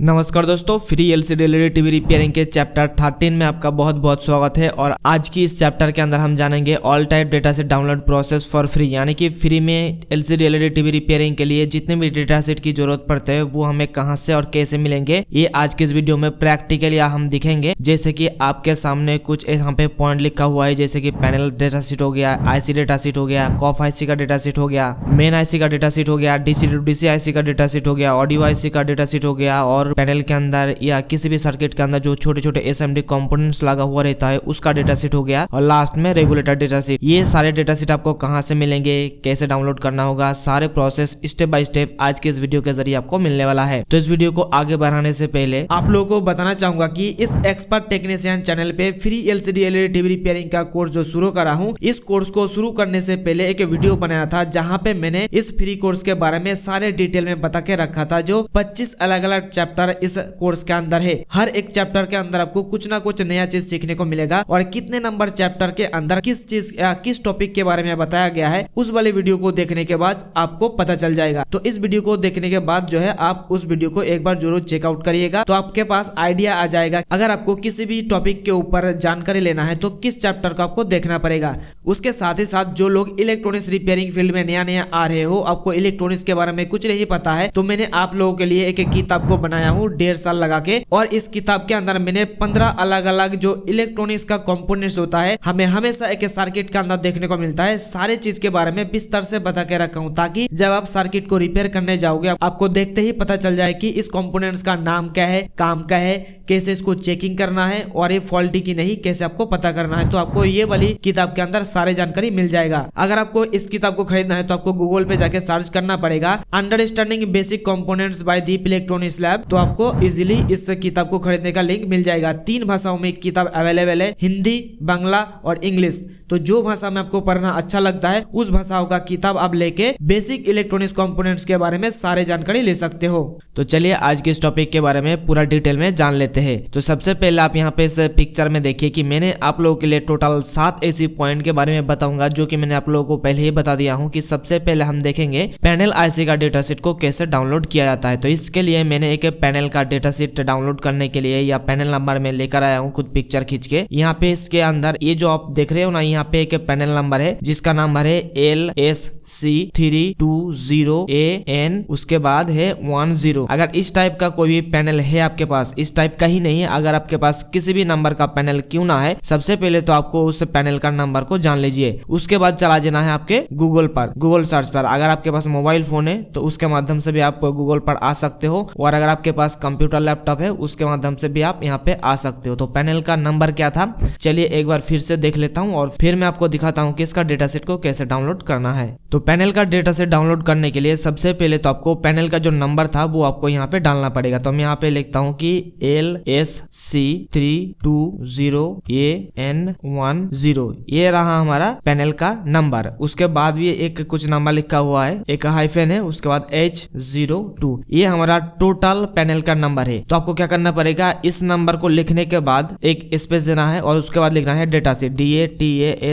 नमस्कार दोस्तों, free LCD LED TV repairing के चैप्टर 13 में आपका बहुत बहुत स्वागत है। और आज की इस चैप्टर के अंदर हम जानेंगे all type data set download process for free, यानी कि फ्री में एलसीडी एलईडी टीवी रिपेयरिंग के लिए जितने भी डेटा सेट की जरूरत पड़ते हैं वो हमें कहां से और कैसे मिलेंगे, ये आज के इस वीडियो में प्रैक्टिकली हम दिखेंगे। जैसे कि आपके सामने कुछ यहाँ पे पॉइंट लिखा हुआ है, जैसे कि पैनल डेटा शीट हो गया, आईसी डेटा शीट हो गया, कॉफ आईसी का डेटा शीट हो गया, मेन आईसी का डेटा शीट हो गया, डीसी टू डीसी आईसी का डेटा शीट हो गया, ऑडियो आईसी का डेटा शीट हो गया, और पैनल के अंदर या किसी भी सर्किट के अंदर जो छोटे छोटे एसएमडी कंपोनेंट्स लगा हुआ रहता है उसका डेटा शीट हो गया, और लास्ट में रेगुलेटर डेटा शीट। ये सारे डेटा शीट आपको कहां से मिलेंगे, कैसे डाउनलोड करना होगा, सारे प्रोसेस स्टेप बाय स्टेप आज के इस वीडियो के जरिए आपको मिलने वाला है। तो इस वीडियो को आगे बढ़ाने से पहले आप लोगों को बताना चाहूंगा कि इस एक्सपर्ट टेक्नीशियन चैनल पे free LCD LED TV repairing का कोर्स जो शुरू करा हूँ, इस कोर्स को शुरू करने से पहले एक वीडियो बनाया था जहाँ पे मैंने इस फ्री कोर्स के बारे में सारे डिटेल में बता के रखा था। जो 25 अलग अलग चैप्टर इस कोर्स के अंदर है, हर एक चैप्टर के अंदर आपको कुछ ना कुछ नया चीज सीखने को मिलेगा, और कितने नंबर चैप्टर के अंदर किस चीज या किस टॉपिक के बारे में बताया गया है उस वाले वीडियो को देखने के बाद आपको पता चल जाएगा। तो इस वीडियो को देखने के बाद जो है आप उस वीडियो को एक बार जरूर चेकआउट करिएगा, तो आपके पास आइडिया आ जाएगा। अगर आपको किसी भी टॉपिक के ऊपर जानकारी लेना है तो किस चैप्टर को आपको देखना पड़ेगा। उसके साथ ही साथ जो लोग इलेक्ट्रॉनिक्स रिपेयरिंग फील्ड में नया नया आ रहे हो, आपको इलेक्ट्रॉनिक्स के बारे में कुछ नहीं पता है, तो मैंने आप लोगों के लिए एक किताब को बनाया हूँ 1.5 साल लगा के, और इस किताब के अंदर मैंने 15 अलग अलग जो इलेक्ट्रॉनिक्स का कंपोनेंट्स होता है, हमें हमेशा एक सर्किट के अंदर देखने को मिलता है, सारे चीज के बारे में विस्तार से बता के रखा हूँ, ताकि जब आप सर्किट को रिपेयर करने जाओगे आपको देखते ही पता चल जाए कि इस कंपोनेंट्स का नाम क्या है, काम क्या है, कैसे इसको चेकिंग करना है, और ये फॉल्टी की नहीं कैसे आपको पता करना है। तो आपको ये वाली किताब के अंदर सारी जानकारी मिल जाएगा। अगर आपको इस किताब को खरीदना है तो आपको गूगल पे जाके सर्च करना पड़ेगा अंडरस्टैंडिंग बेसिक कंपोनेंट्स बाय दीप इलेक्ट्रॉनिक्स लैब, तो आपको इजीली इस किताब को खरीदने का लिंक मिल जाएगा। 3 भाषाओं में किताब अवेलेबल है, हिंदी, बांग्ला और इंग्लिश। तो जो भाषा में आपको पढ़ना अच्छा लगता है उस भाषाओं का किताब आप लेके बेसिक इलेक्ट्रॉनिक्स कंपोनेंट्स के बारे में सारे जानकारी ले सकते हो। तो चलिए आज के इस टॉपिक के बारे में पूरा डिटेल में जान लेते हैं। तो सबसे पहले आप यहाँ पे इस पिक्चर में देखिए कि मैंने आप लोगों के लिए टोटल 7 ऐसी पॉइंट के बारे में बताऊंगा, जो कि मैंने आप लोगों को पहले ही बता दिया हूँ कि सबसे पहले हम देखेंगे पैनल आईसी का डेटा शीट को कैसे डाउनलोड किया जाता है। तो इसके लिए मैंने एक पैनल का डेटा शीट डाउनलोड करने के लिए या पैनल नंबर में लेकर आया हूँ खुद पिक्चर खींच के। यहाँ पे इसके अंदर ये जो आप देख रहे हो ना, यहाँ पे एक पैनल नंबर है जिसका नंबर है LSC320AN, उसके बाद है 10। अगर इस टाइप का कोई भी पैनल है आपके पास, इस टाइप का ही नहीं है, अगर आपके पास किसी भी नंबर का पैनल क्यों ना है, सबसे पहले तो आपको उस पैनल का नंबर को जान लीजिए। उसके बाद चला जाना है आपके गूगल पर, गूगल सर्च पर। अगर आपके पास मोबाइल फोन है तो उसके माध्यम से भी आप गूगल पर आ सकते हो, और अगर आपके पास कंप्यूटर लैपटॉप है उसके माध्यम से भी आप यहाँ पे आ सकते हो। तो पैनल का नंबर क्या था, चलिए एक बार फिर से देख लेता हूँ, और फिर मैं आपको दिखाता हूँ कि इसका डेटा सेट को कैसे डाउनलोड करना है। तो पैनल का डेटा सेट डाउनलोड करने के लिए सबसे पहले तो आपको पैनल का जो नंबर था वो आपको यहाँ पे डालना पड़ेगा। तो मैं यहाँ पे लिखता हूँ कि LSC320AN10, ये रहा हमारा पैनल का नंबर। उसके बाद भी एक कुछ नंबर लिखा हुआ है, एक हाइफन है, उसके बाद H02, ये हमारा टोटल पैनल का नंबर है। तो आपको क्या करना पड़ेगा, इस नंबर को लिखने के बाद एक स्पेस देना है, और उसके बाद लिखना है डेटा सेट, DATASHTT।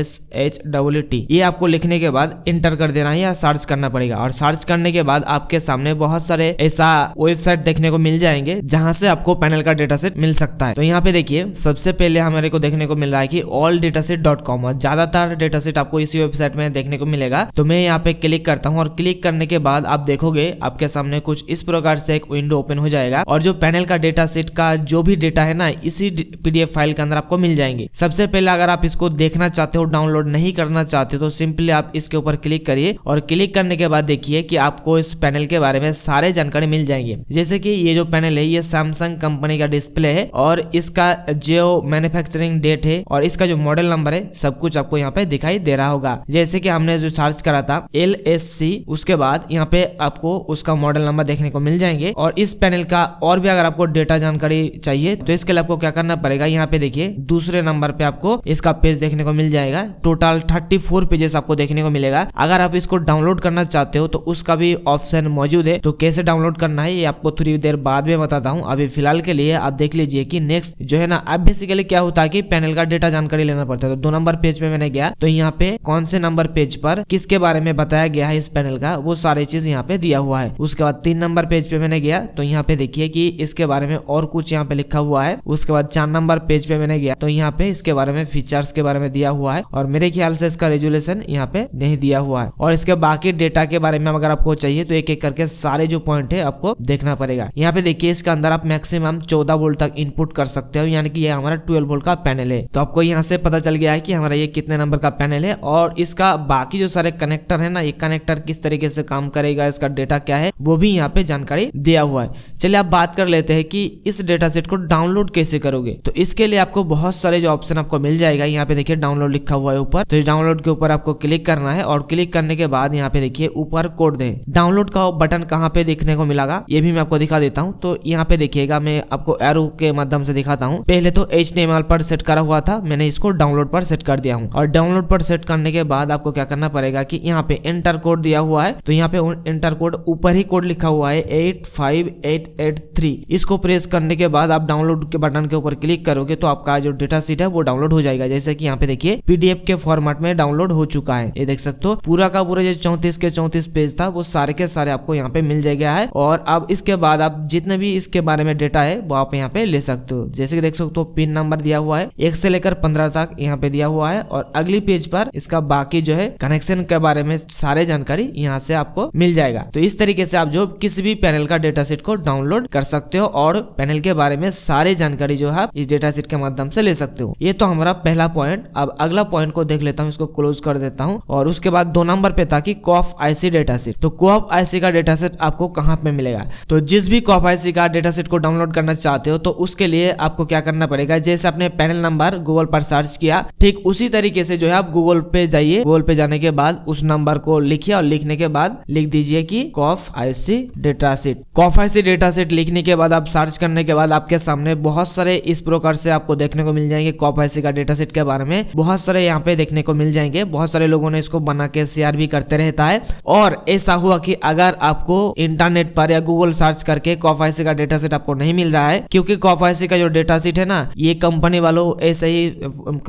ये आपको लिखने के बाद इंटर कर देना है या सर्च करना पड़ेगा। और सर्च करने के बाद आपके सामने बहुत सारे ऐसा वेबसाइट देखने को मिल जाएंगे जहां से आपको पैनल का डेटा सेट मिल सकता है। तो यहाँ पे देखिए सबसे पहले हमारे को देखने को मिल रहा है कि alldataset.com, और ज्यादातर डेटा सेट आपको इसी वेबसाइट में देखने को मिलेगा। तो मैं यहाँ पे क्लिक करता हूँ, और क्लिक करने के बाद आप देखोगे आपके सामने कुछ इस प्रकार से एक विंडो ओपन हो जाएगा, और जो पैनल का डेटा सेट का जो भी डेटा है ना, इसी PDF फाइल के अंदर आपको मिल जाएंगे। सबसे पहले अगर आप इसको देखना चाहते हो, डाउनलोड नहीं करना चाहते हो, तो सिंपली आप इसके ऊपर क्लिक करिए, और क्लिक करने के बाद देखिए कि आपको इस पैनल के बारे में सारे जानकारी मिल जाएंगे। जैसे कि ये जो पैनल है ये सैमसंग कंपनी का डिस्प्ले है, और इसका जो मैन्युफैक्चरिंग डेट है और इसका जो मॉडल नंबर है सब कुछ आपको यहाँ पे दिखाई दे रहा होगा। जैसे कि हमने जो सर्च करा था LSC, उसके बाद यहाँ पे आपको उसका मॉडल नंबर देखने को मिल जाएंगे। और इस पैनल का और भी अगर आपको डेटा जानकारी चाहिए तो इसके लिए आपको क्या करना पड़ेगा, यहाँ पे देखिए दूसरे नंबर पे आपको इसका पेज देखने को मिल जाएगा। टोटल 34 पेजेस आपको देखने को मिलेगा। अगर आप इसको डाउनलोड करना चाहते हो तो उसका भी ऑप्शन मौजूद है। तो कैसे डाउनलोड करना है ये आपको थोड़ी देर बाद में बताता हूँ। अभी फिलहाल के लिए आप देख लीजिए कि नेक्स्ट जो है ना, अब बेसिकली क्या होता है कि पैनल का डेटा जानकारी लेना पड़ता है। तो 2 नंबर पेज पे मैंने गया तो यहाँ पे कौन से नंबर पेज पर किसके बारे में बताया गया है इस पैनल का, वो सारी चीज यहाँ पे दिया हुआ है। उसके बाद 3 नंबर पेज पे मैंने गया तो यहाँ पे देखिए कि इसके बारे में और कुछ यहाँ पे लिखा हुआ है। उसके बाद 4 नंबर पेज पे मैंने गया तो यहाँ पे इसके बारे में फीचर्स के बारे में दिया हुआ है और मेरे ख्याल से इसका रेजोल्यूशन यहाँ पे नहीं दिया हुआ है। और इसके बाकी डेटा के बारे में अगर आपको चाहिए तो एक एक करके सारे जो पॉइंट है आपको देखना पड़ेगा। यहाँ पे देखिए इसके अंदर आप मैक्सिमम 14 वोल्ट तक इनपुट कर सकते हो, यानी कि ये हमारा 12 वोल्ट का पैनल है। तो आपको यहाँ से पता चल गया है कि हमारा ये कितने नंबर का पैनल है और इसका बाकी जो सारे कनेक्टर है ना, ये कनेक्टर किस तरीके से काम करेगा, इसका डेटा क्या है, वो भी यहाँ पे जानकारी दिया हुआ है। चलिए आप बात कर लेते हैं कि इस डेटा सेट को डाउनलोड कैसे करोगे। तो इसके लिए आपको बहुत सारे जो ऑप्शन आपको मिल जाएगा। यहाँ पे देखिए डाउनलोड लिखा हुआ है ऊपर, तो इस डाउनलोड के ऊपर आपको क्लिक करना है और क्लिक करने के बाद यहाँ पे देखिए ऊपर कोड दे। डाउनलोड का बटन कहाँ पे देखने को मिलेगा ये भी मैं आपको दिखा देता हूँ। तो यहाँ पे देखिएगा, मैं आपको एरो के माध्यम से दिखाता हूँ। पहले तो HTML पर सेट करा हुआ था, मैंने इसको डाउनलोड पर सेट कर दिया हूँ। और डाउनलोड पर सेट करने के बाद आपको क्या करना पड़ेगा कि यहाँ पे एंटर कोड दिया हुआ है, तो यहाँ पे एंटर कोड ऊपर ही कोड लिखा हुआ है 85883। इसको प्रेस करने के बाद आप डाउनलोड के बटन के ऊपर क्लिक करोगे तो आपका जो डेटा सीट है वो डाउनलोड हो जाएगा। जैसे कि यहाँ पे देखिए PDF के फॉर्मेट में डाउनलोड हो चुका है। ये देख सकते हो पूरा का पूरा जो 34 के 34 पेज था वो सारे के सारे आपको यहाँ पे मिल जाएगा है। और अब इसके बाद आप जितने भी इसके बारे में डेटा है वो आप यहाँ पे ले सकते हो। जैसे कि देख सकते हो पिन नंबर दिया हुआ है 1 से लेकर 15 तक यहाँ पे दिया हुआ है। और अगली पेज पर इसका बाकी जो है कनेक्शन के बारे में सारे जानकारी यहाँ से आपको मिल जाएगा। तो इस तरीके से आप जो किसी भी पैनल का डेटा सेट को डाउनलोड कर सकते हो और पैनल के बारे में सारे जानकारी जो है आप इस डेटा सेट के माध्यम से ले सकते हो। ये तो हमारा पहला पॉइंट। अब अगला पॉइंट को देख लेता हूँ, इसको क्लोज कर देता हूँ। और उसके बाद 2 नंबर पे था कि COF IC डेटा सेट। तो COF IC का डेटा सेट आपको कहाँ पे मिलेगा। तो जिस भी COF IC का डेटा सेट को डाउनलोड करना चाहते हो तो उसके लिए आपको क्या करना पड़ेगा, जैसे आपने पैनल नंबर गूगल पर सर्च किया ठीक उसी तरीके से जो है आप गूगल पे जाइए। गूगल पे जाने के बाद उस नंबर को लिखिए और लिखने के बाद लिख दीजिए कि COF IC data set. COF IC data set लिखने के बाद आप सर्च करने के बाद आपके सामने बहुत सारे इस प्रकार से आपको देखने को मिल जाएंगे। COF IC का डेटा सेट के बारे में बहुत सारे यहाँ पे देखने को मिल जाएंगे। बहुत सारे लोगों ने इसको बना के शेयर भी करते रहता है। और ऐसा हुआ कि अगर आपको इंटरनेट पर या गूगल सर्च करके COF IC का डेटा सेट आपको नहीं मिल रहा है, क्योंकि COF IC का जो डेटा सेट है ना, ये कंपनी वालों ऐसे ही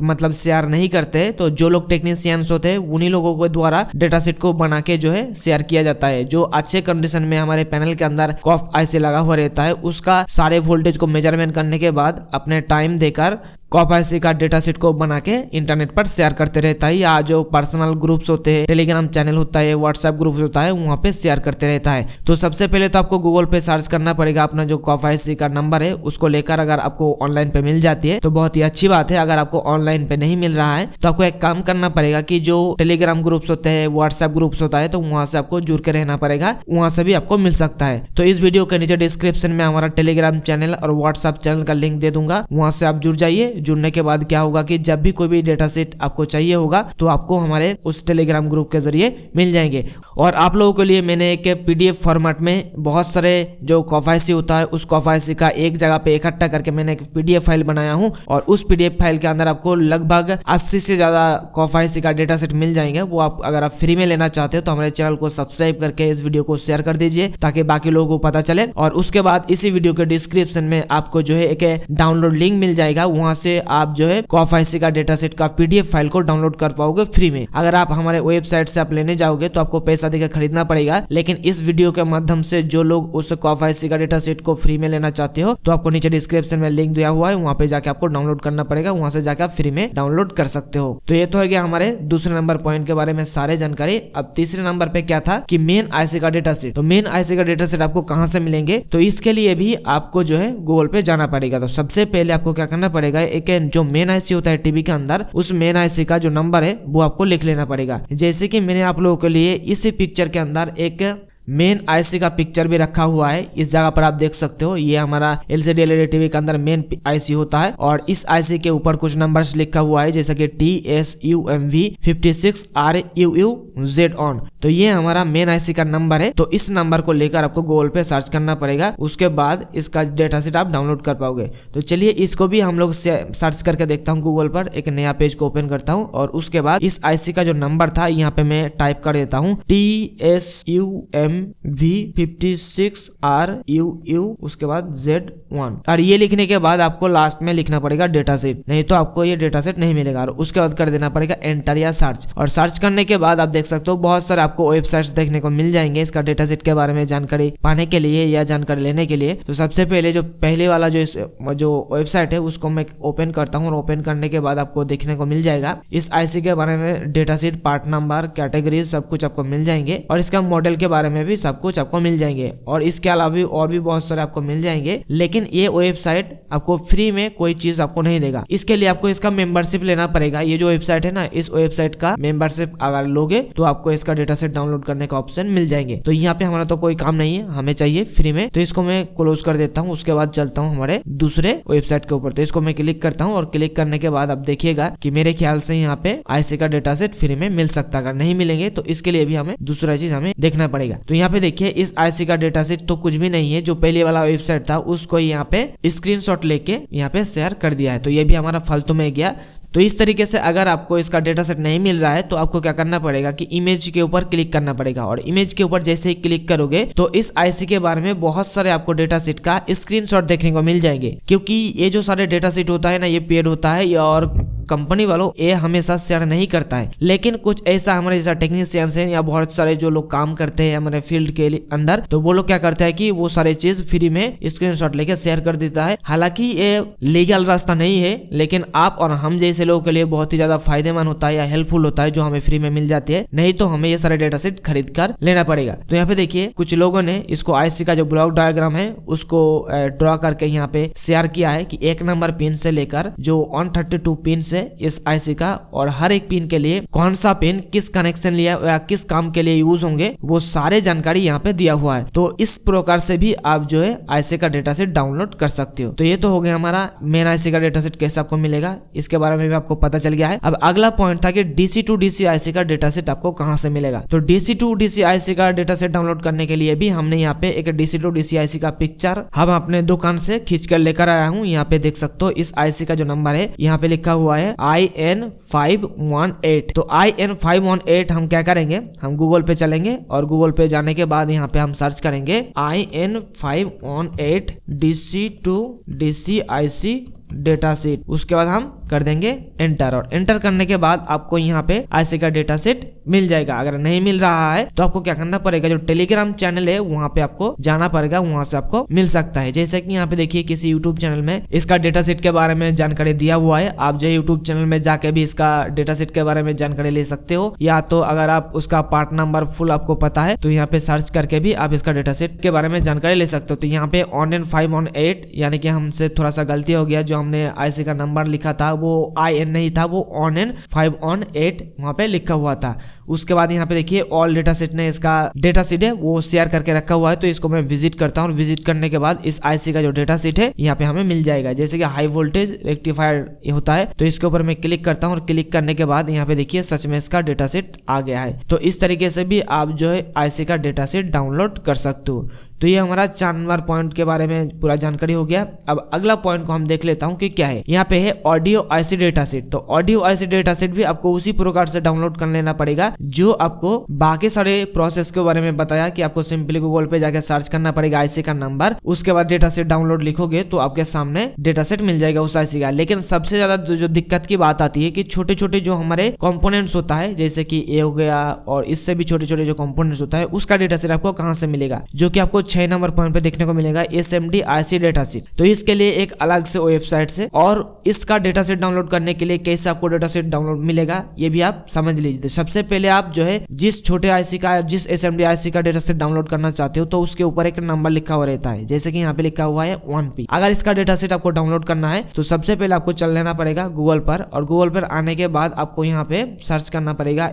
मतलब शेयर नहीं करते। तो जो लोग टेक्नीशियंस होते हैं उन्हीं लोगों के द्वारा डेटा सेट को बना के जो है शेयर किया जाता है। जो अच्छे कंडीशन में हमारे पैनल के अंदर COF IC लगा हुआ रहता है, उसका सारे वोल्टेज को मेजरमेंट करने के बाद अपने टाइम देकर COF IC का डेटा सेट को बना के इंटरनेट पर शेयर करते रहता है। या जो पर्सनल ग्रुप्स होते हैं, टेलीग्राम चैनल होता है, व्हाट्सएप ग्रुप होता है, वहाँ पे शेयर करते रहता है। तो सबसे पहले तो आपको गूगल पे सर्च करना पड़ेगा। अपना जो COF IC का नंबर है उसको लेकर अगर आपको ऑनलाइन पे मिल जाती है तो बहुत ही अच्छी बात है। अगर आपको ऑनलाइन पे नहीं मिल रहा है तो आपको एक काम करना पड़ेगा कि जो टेलीग्राम ग्रुप्स होते हैं, व्हाट्सएप ग्रुप्स होता है, तो वहाँ से आपको जुड़ के रहना पड़ेगा, वहाँ से भी आपको मिल सकता है। तो इस वीडियो के नीचे डिस्क्रिप्शन में हमारा टेलीग्राम चैनल और व्हाट्सएप चैनल का लिंक दे दूंगा, वहाँ से आप जुड़ जाइए। जुड़ने के बाद क्या होगा कि जब भी कोई भी डेटा सेट आपको चाहिए होगा तो आपको हमारे उस टेलीग्राम ग्रुप के जरिए मिल जाएंगे। और आप लोगों के लिए मैंने एक PDF फॉर्मेट में बहुत सारे जो COF IC होता है उस COF IC का एक जगह पे इकट्ठा करके मैंने एक PDF फाइल बनाया हूँ। और उस PDF फाइल के अंदर आपको लगभग 80 से ज्यादा COF IC का डेटा सेट मिल जाएंगे। वो आप अगर आप फ्री में लेना चाहते हो तो हमारे चैनल को सब्सक्राइब करके इस वीडियो को शेयर कर दीजिए ताकि बाकी लोगों को पता चले। और उसके बाद इसी वीडियो के डिस्क्रिप्शन में आपको जो है एक डाउनलोड लिंक मिल जाएगा, वहां से आप जो है COF IC का डेटा सेट का PDF फाइल को डाउनलोड कर पाओगे फ्री में। अगर आप हमारे वेबसाइट से आप लेने जाओगे तो आपको पैसा देकर खरीदना पड़ेगा, लेकिन इस वीडियो के माध्यम से जो लोग उस COF IC का डेटा सेट को फ्री में लेना चाहते हो तो आपको नीचे डिस्क्रिप्शन में लिंक दिया हुआ है, वहाँ पे जाके आपको डाउनलोड करना पड़ेगा, वहाँ से जाकर फ्री में डाउनलोड कर सकते हो। तो ये तो है गया हमारे दूसरे नंबर पॉइंट के बारे में सारे जानकारी। अब तीसरे नंबर पे क्या था कि मेन IC का डेटा सेट। तो मेन IC का डेटा सेट आपको कहाँ से मिलेंगे, तो इसके लिए भी आपको जो है गूगल पे जाना पड़ेगा। तो सबसे पहले आपको क्या करना पड़ेगा, एक जो मेन IC होता है टीवी के अंदर, उस मेन IC का जो नंबर है वो आपको लिख लेना पड़ेगा। जैसे कि मैंने आप लोगों के लिए इसी पिक्चर के अंदर एक मेन आईसी का पिक्चर भी रखा हुआ है। इस जगह पर आप देख सकते हो, ये हमारा एलसीडी एलईडी टीवी के अंदर मेन आईसी होता है और इस आईसी के ऊपर कुछ नंबर्स लिखा हुआ है जैसे कि TSUMV56RUUZ ऑन। तो ये हमारा मेन आईसी का नंबर है। तो इस नंबर को लेकर आपको गूगल पे सर्च करना पड़ेगा, उसके बाद इसका डेटा सेट आप डाउनलोड कर पाओगे। तो चलिए इसको भी हम लोग सर्च करके देखता हूँ गूगल पर। एक नया पेज को ओपन करता हूँ और उसके बाद इस आईसी का जो नंबर था यहाँ पे मैं टाइप कर देता हूँ TSUMV56RUU उसके बाद Z1 और ये लिखने के बाद आपको लास्ट में लिखना पड़ेगा डेटा सेट, नहीं तो आपको ये डेटा सेट नहीं मिलेगा। और उसके बाद कर देना पड़ेगा एंटर या सर्च। और सर्च करने के बाद आप देख सकते हो बहुत सारे आपको वेबसाइट्स देखने को मिल जाएंगे इसका डेटा सेट के बारे में जानकारी पाने के लिए या जानकारी लेने के लिए। तो सबसे पहले जो पहले वाला जो वेबसाइट है उसको मैं ओपन करता हूँ और ओपन करने के बाद आपको देखने को मिल जाएगा इस आईसी के बारे में data set, part number, category सब कुछ आपको मिल जाएंगे और इसका मॉडल के बारे में भी सब कुछ आपको मिल जाएंगे। और इसके अलावा और भी बहुत सारे आपको मिल जाएंगे, लेकिन ये वेबसाइट आपको फ्री में कोई चीज आपको नहीं देगा। इसके लिए आपको इसका मेंबरशिप लेना पड़ेगा। ये जो वेबसाइट है ना, इस वेबसाइट का मेंबरशिप अगर लोगे तो आपको इसका डेटा सेट डाउनलोड करने का ऑप्शन मिल जाएंगे। तो यहाँ पे हमारा तो कोई काम नहीं है, हमें चाहिए फ्री में। तो इसको मैं क्लोज कर देता हूँ, उसके बाद चलता हूँ हमारे दूसरे वेबसाइट के ऊपर। तो इसको मैं क्लिक करता हूँ और क्लिक करने के बाद आप देखिएगा कि मेरे ख्याल से यहाँ पे आईसी का डेटा सेट फ्री में मिल सकता है। अगर नहीं मिलेंगे तो इसके लिए भी हमें दूसरा चीज हमें देखना पड़ेगा। तो यहाँ पे देखिए इस आईसी का डेटा सेट तो कुछ भी नहीं है, जो पहले वाला वेबसाइट था उसको यहाँ पे स्क्रीनशॉट लेके यहाँ पे शेयर कर दिया है। तो ये भी हमारा फालतू में गया। तो इस तरीके से अगर आपको इसका डेटा सेट नहीं मिल रहा है तो आपको क्या करना पड़ेगा कि इमेज के ऊपर क्लिक करना पड़ेगा। और इमेज के ऊपर जैसे ही क्लिक करोगे तो इस आईसी के बारे में बहुत सारे आपको डेटा सेट का स्क्रीनशॉट देखने को मिल जाएंगे। क्योंकि ये जो सारे डेटा सेट होता है ना, ये पेड होता है और कंपनी वालों ये हमेशा शेयर नहीं करता है। लेकिन कुछ ऐसा हमारे जैसा टेक्नीशियंस हैं या बहुत सारे जो लोग काम करते हैं हमारे फील्ड के अंदर, तो वो लोग क्या करते हैं कि वो सारे चीज फ्री में स्क्रीनशॉट लेके शेयर कर देता है। हालांकि ये लीगल रास्ता नहीं है, लेकिन आप और हम जैसे लोगों के लिए बहुत ही ज्यादा फायदेमंद होता है या हेल्पफुल होता है, जो हमें फ्री में मिल जाती है। नहीं तो हमें ये सारे डेटा सेट खरीद कर लेना पड़ेगा। तो यहाँ पे देखिए कुछ लोगों ने इसको आईसी का जो ब्लॉक डायग्राम है उसको ड्रॉ करके यहाँ पे शेयर किया है कि 1 नंबर पिन से लेकर जो 132 पिन से इस आईसी का, और हर एक पिन के लिए कौन सा पिन किस कनेक्शन लिया या किस काम के लिए यूज होंगे, वो सारे जानकारी यहाँ पे दिया हुआ है। तो इस प्रकार से भी आप जो है आईसी का डेटा सेट डाउनलोड कर सकते हो। तो ये तो हो गया हमारा मेन आईसी का डेटा सेट कैसे आपको मिलेगा, इसके बारे में भी आपको पता चल गया है। अब अगला पॉइंट था कि डीसी टू डीसी आईसी का डेटा सेट आपको कहां से मिलेगा। तो डीसी टू डीसी आईसी का डेटा सेट डाउनलोड करने के लिए भी हमने यहाँ पे एक डीसी टू डीसी आईसी का पिक्चर हम अपने दुकान से खींच कर लेकर आया हूँ। यहाँ पे देख सकते हो इस आईसी का जो नंबर है यहाँ पे लिखा हुआ है IN518। तो IN518 हम क्या करेंगे, हम गूगल पे चलेंगे और गूगल पे जाने के बाद यहाँ पे हम सर्च करेंगे IN518 DC to DC IC data set. उसके बाद हम कर देंगे एंटर, और एंटर करने के बाद आपको यहाँ पे आईसी का डेटा सेट मिल जाएगा। अगर नहीं मिल रहा है तो आपको क्या करना पड़ेगा, जो टेलीग्राम चैनल है वहां पे आपको जाना पड़ेगा, वहां से आपको मिल सकता है। जैसे कि यहाँ पे देखिए किसी यूट्यूब चैनल में इसका डेटा सेट के बारे में जानकारी दिया हुआ है। आप जो यूट्यूब चैनल में जाके भी इसका डेटा सेट के बारे में जानकारी ले सकते हो, या तो अगर आप उसका पार्ट नंबर फुल आपको पता है तो यहाँ पे सर्च करके भी आप इसका डेटा सेट के बारे में जानकारी ले सकते हो। तो यहाँ पे ON518 यानी कि हमसे थोड़ा सा गलती हो गया, जो हमने आईसी का नंबर लिखा था वो IN नहीं था, वो ON518 वहां पे लिखा हुआ था। उसके बाद यहाँ पे देखिए ऑल डेटा सेट ने इसका डेटा सेट है वो शेयर करके रखा हुआ है। तो इसको मैं विजिट करता हूँ, विजिट करने के बाद इस आईसी का जो डेटा सेट है यहाँ पे हमें मिल जाएगा। जैसे कि हाई वोल्टेज रेक्टिफायर होता है, तो इसके ऊपर मैं क्लिक करता हूँ और क्लिक करने के बाद यहाँ पे देखिए सच में इसका डेटा सेट आ गया है। तो इस तरीके से भी आप जो है आईसी का डेटा सेट डाउनलोड कर सकते हो। तो ये हमारा 4 नंबर पॉइंट के बारे में पूरा जानकारी हो गया। अब अगला पॉइंट को हम देख लेता हूँ कि क्या है। यहाँ पे है ऑडियो आईसी डेटा सेट। तो ऑडियो आईसी डेटा सेट भी आपको उसी प्रकार से डाउनलोड कर लेना पड़ेगा जो आपको बाकी सारे प्रोसेस के बारे में बताया कि आपको सिंपली गूगल पे जाके सर्च करना पड़ेगा आईसी का नंबर, उसके बाद डेटा सेट डाउनलोड लिखोगे तो आपके सामने डेटा सेट मिल जाएगा उस आईसी का। लेकिन सबसे ज्यादा जो दिक्कत की बात आती है कि छोटे छोटे जो हमारे कंपोनेंट्स होता है, जैसे कि ये हो गया और इससे भी छोटे छोटे जो कंपोनेंट्स होता है, उसका डेटा सेट आपको कहाँ से मिलेगा, जो कि आपको 6 नंबर पॉइंट पे देखने को मिलेगा SMD आईसी डेटा सेट। तो इसके लिए एक अलग से वेबसाइट से, और इसका डेटा सेट डाउनलोड करने के लिए कैसे आपको डेटा सेट डाउनलोड मिलेगा ये भी आप समझ लीजिए। सबसे पहले पहले आप जो है जिस छोटे आईसी का, जिस एसएमडी आईसी का डेटा सेट डाउनलोड करना चाहते हो तो उसके ऊपर एक नंबर लिखा हुआ रहता है, जैसे कि यहाँ पे लिखा हुआ है 1P। अगर इसका डेटा सेट आपको डाउनलोड करना है तो सबसे पहले आपको चल लेना पड़ेगा गूगल पर, और गूगल पर आने के बाद आपको यहाँ पे सर्च करना पड़ेगा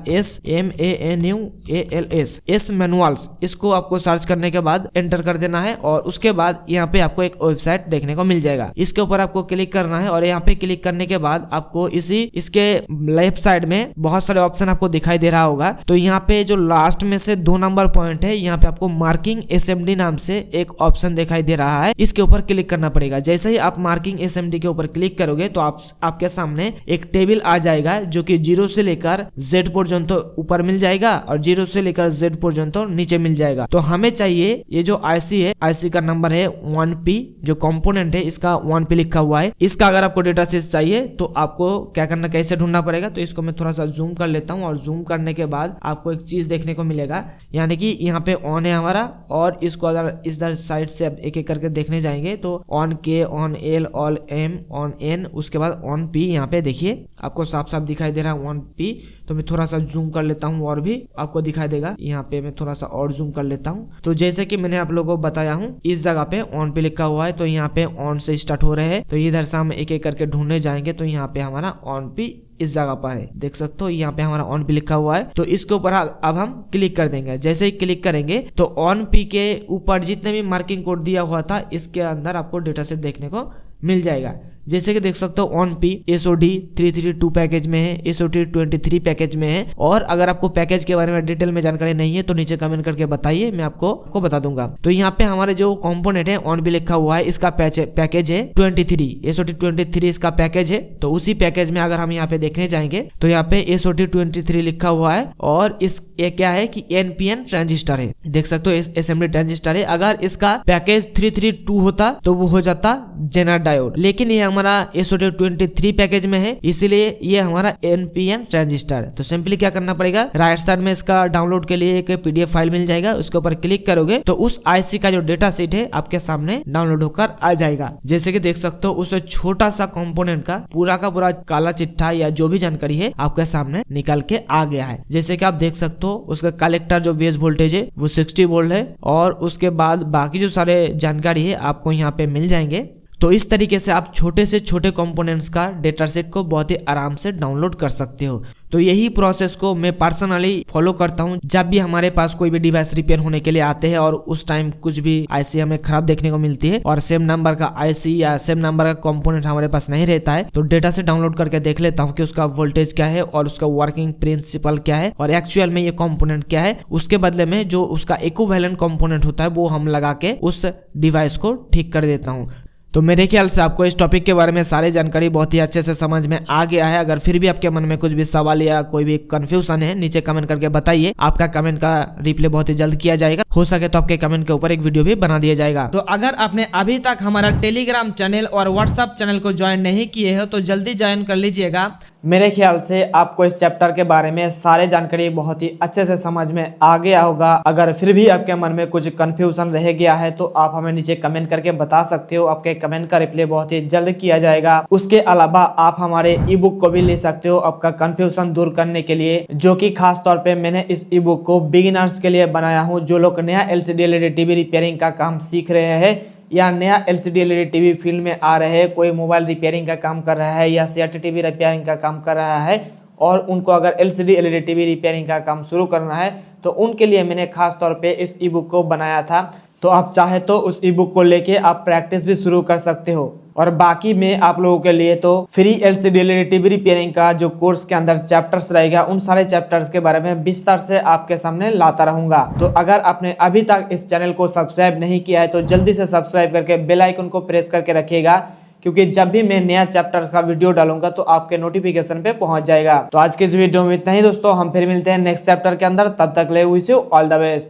S मैनुअल्स। इसको आपको सर्च करने के बाद एंटर कर देना है और उसके बाद यहाँ पे आपको एक वेबसाइट देखने को मिल जाएगा। इसके ऊपर आपको क्लिक करना है और यहाँ पे क्लिक करने के बाद आपको इसके लेफ्ट साइड में बहुत सारे ऑप्शन आपको दिखाई दे रहा होगा। तो यहाँ पे जो लास्ट में से 2 नंबर पॉइंट है, यहाँ पे आपको मार्किंग एसएमडी नाम से एक ऑप्शन दिखाई दे रहा है, इसके ऊपर क्लिक करना पड़ेगा। जैसे ही आप मार्किंग एसएमडी के ऊपर क्लिक करोगे तो आपके सामने एक टेबल आ जाएगा जो कि 0 से लेकर Z पर्यंत ऊपर मिल जाएगा और 0 से लेकर Z पर्यंत नीचे मिल जाएगा। तो हमें चाहिए ये जो आईसी है, आईसी का नंबर है 1P, जो कंपोनेंट है इसका 1P लिखा हुआ है। इसका अगर आपको डेटा सेट चाहिए तो आपको क्या करना, कैसे ढूंढना पड़ेगा, तो इसको मैं थोड़ा सा जूम कर लेता हूँ और जूम करने के बाद आपको एक चीज देखने को मिलेगा, यानी कि यहाँ पे ऑन है हमारा, और इसको अगर इधर साइड से एक एक करके देखने जाएंगे तो on K, on L, on M, on N, उसके बाद ऑन पी। यहाँ पे देखिए आपको साफ साफ दिखाई दे रहा है 1P। तो मैं थोड़ा सा जूम कर लेता हूँ और भी आपको दिखाई देगा। यहाँ पे मैं थोड़ा सा और जूम कर लेता हूँ। तो जैसे कि मैंने आप लोगों को बताया हूँ, इस जगह पे ऑन पे लिखा हुआ है, तो यहाँ पे ऑन से स्टार्ट हो रहे हैं। तो इधर से हम एक एक करके ढूंढने जाएंगे तो यहाँ पे हमारा ऑन पे इस जगह पर है, देख सकते हो यहाँ पे हमारा ऑन पे लिखा हुआ है। तो इसके ऊपर अब हम क्लिक कर देंगे। जैसे ही क्लिक करेंगे तो ऑन पी के ऊपर जितने भी मार्किंग कोड दिया हुआ था इसके अंदर आपको डेटा सेट देखने को मिल जाएगा। जैसे कि देख सकते हो ऑन पी SOD 332 पैकेज में है, SOD 23 पैकेज में है। और अगर आपको पैकेज के बारे में डिटेल में जानकारी नहीं है तो नीचे कमेंट करके बताइए, मैं आपको बता दूंगा। तो यहाँ पे हमारे जो कंपोनेंट है ऑन पी लिखा हुआ है, इसका पैकेज है 23, SOD 23 इसका पैकेज है। तो उसी पैकेज में अगर हम यहाँ पे देखने जाएंगे तो यहाँ पे SOD 23 लिखा हुआ है और ये क्या है कि NPN ट्रांजिस्टर है, देख सकते हो एसएमडी ट्रांजिस्टर है। अगर इसका पैकेज 332 होता तो वो हो जाता जेनर डायोड, लेकिन ये हमारा SOD 23 पैकेज में है, इसीलिए ये हमारा NPN ट्रांजिस्टर है। तो सिंपली क्या करना पड़ेगा, राइट साइड में इसका डाउनलोड के लिए एक PDF फाइल मिल जाएगा, उसके ऊपर क्लिक करोगे तो उस आईसी का जो डेटा सेट है आपके सामने डाउनलोड होकर आ जाएगा। जैसे कि देख सकते हो उस छोटा सा कंपोनेंट का पूरा काला चिट्ठा या जो भी जानकारी है आपके सामने निकल के आ गया है। जैसे कि आप देख सकते हो उसका कलेक्टर जो बेस वोल्टेज है वो 60 वोल्ट है, और उसके बाद बाकी जो सारे जानकारी है आपको यहाँ पे मिल जाएंगे। तो इस तरीके से आप छोटे से छोटे कंपोनेंट्स का डेटा सेट को बहुत ही आराम से डाउनलोड कर सकते हो। तो यही प्रोसेस को मैं पर्सनली फॉलो करता हूँ जब भी हमारे पास कोई भी डिवाइस रिपेयर होने के लिए आते हैं और उस टाइम कुछ भी आईसी हमें खराब देखने को मिलती है और सेम नंबर का आईसी या सेम नंबर का कंपोनेंट हमारे पास नहीं रहता है, तो डेटा से डाउनलोड करके देख लेता हूँ कि उसका वोल्टेज क्या है और उसका वर्किंग प्रिंसिपल क्या है और एक्चुअल में ये कंपोनेंट क्या है। उसके बदले में जो उसका इक्विवेलेंट कंपोनेंट होता है वो हम लगा के उस डिवाइस को ठीक कर देता हूँ। तो मेरे ख्याल से आपको इस टॉपिक के बारे में सारी जानकारी बहुत ही अच्छे से समझ में आ गया है। अगर फिर भी आपके मन में कुछ भी सवाल या कोई भी कंफ्यूजन है नीचे कमेंट करके बताइए, आपका कमेंट का रिप्लाई बहुत ही जल्द किया जाएगा। हो सके तो आपके कमेंट के ऊपर एक वीडियो भी बना दिया जाएगा। तो अगर आपने अभी तक हमारा टेलीग्राम चैनल और व्हाट्सएप चैनल को ज्वाइन नहीं किए हो तो जल्दी ज्वाइन कर लीजिएगा। मेरे ख्याल से आपको इस चैप्टर के बारे में सारे जानकारी बहुत ही अच्छे से समझ में आ गया होगा। अगर फिर भी आपके मन में कुछ कंफ्यूजन रह गया है तो आप हमें नीचे कमेंट करके बता सकते हो, आपके कमेंट का रिप्लाई बहुत ही जल्द किया जाएगा। उसके अलावा आप हमारे ई बुक को भी ले सकते हो आपका कंफ्यूजन दूर करने के लिए, जो कि खास तौर पे मैंने इस ई बुक को बिगिनर्स के लिए बनाया हूँ, जो लोग नया LCD LED TV रिपेयरिंग का काम सीख रहे हैं या नया LCD LED TV फील्ड में आ रहे हैं, कोई मोबाइल रिपेयरिंग का काम कर रहा है या CRT TV रिपेयरिंग का काम कर रहा है और उनको अगर LCD LED TV रिपेयरिंग का काम शुरू करना है तो उनके लिए मैंने खास तौर पे इस ई बुक को बनाया था। तो आप चाहे तो उस ई बुक को लेके आप प्रैक्टिस भी शुरू कर सकते हो। और बाकी में आप लोगों के लिए तो free LCD LED TV repairing का जो कोर्स के अंदर चैप्टर्स रहेगा उन सारे चैप्टर्स के बारे में विस्तार से आपके सामने लाता रहूंगा। तो अगर आपने अभी तक इस चैनल को सब्सक्राइब नहीं किया है तो जल्दी से सब्सक्राइब करके बेल आइकन को प्रेस करके रखिएगा, क्योंकि जब भी मैं नया चैप्टर्स का वीडियो डालूंगा तो आपके नोटिफिकेशन पे पहुंच जाएगा। तो आज के इस वीडियो में इतना ही दोस्तों, हम फिर मिलते हैं नेक्स्ट चैप्टर के अंदर। तब तक ले wish you all the best.